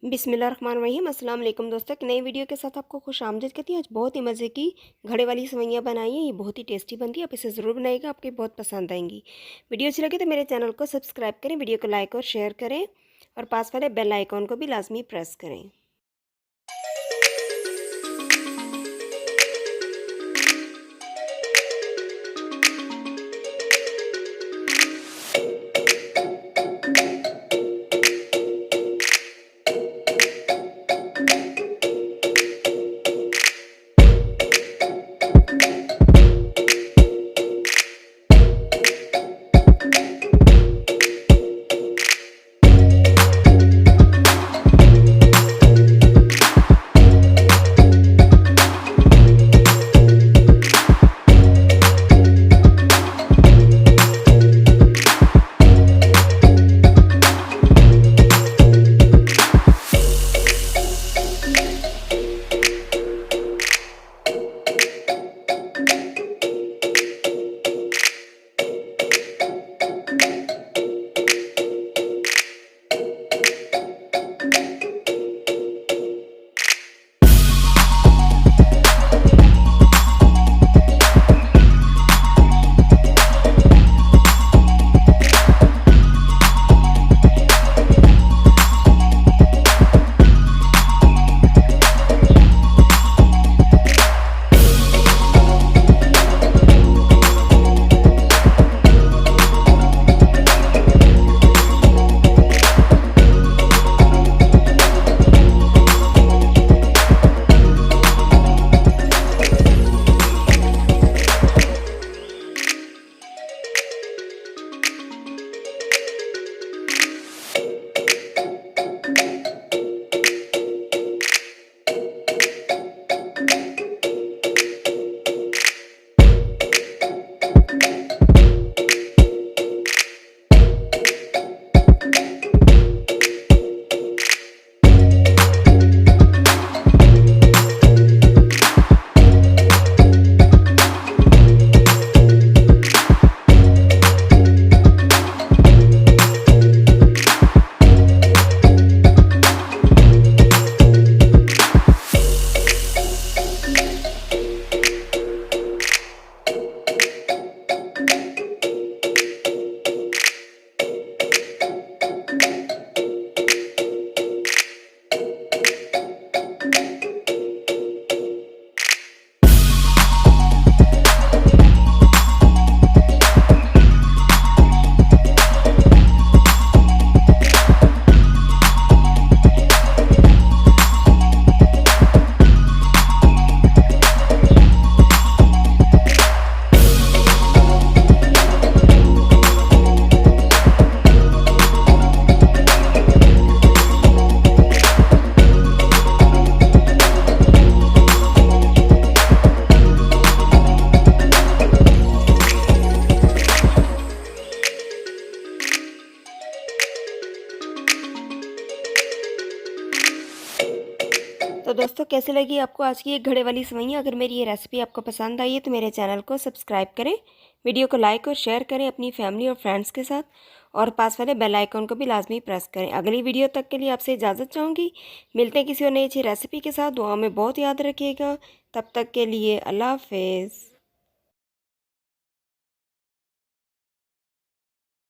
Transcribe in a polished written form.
बिस्मिल्लाहिर्रहमानिर्रहीम। अस्सलाम वालेकुम दोस्तों, एक नई वीडियो के साथ आपको खुश आमदीद कहती हूँ। आज बहुत ही मज़े की घड़े वाली सेवइयाँ बनाई हैं। ये बहुत ही टेस्टी बनती है, आप इसे ज़रूर बनाइएगा, आपको बहुत पसंद आएंगी। वीडियो अच्छी लगे तो मेरे चैनल को सब्सक्राइब करें, वीडियो को लाइक और शेयर करें और पास वाले बेल आइकॉन को भी लाजमी प्रेस करें। तो दोस्तों, कैसे लगी आपको आज की ये घड़े वाली सेवइयाँ? अगर मेरी ये रेसिपी आपको पसंद आई है तो मेरे चैनल को सब्सक्राइब करें, वीडियो को लाइक और शेयर करें अपनी फैमिली और फ्रेंड्स के साथ और पास वाले बेल आइकन को भी लाजमी प्रेस करें। अगली वीडियो तक के लिए आपसे इजाज़त चाहूँगी। मिलते हैं किसी और नई अच्छी रेसिपी के साथ। दुआ में बहुत याद रखिएगा। तब तक के लिए अल्लाह हाफिज़।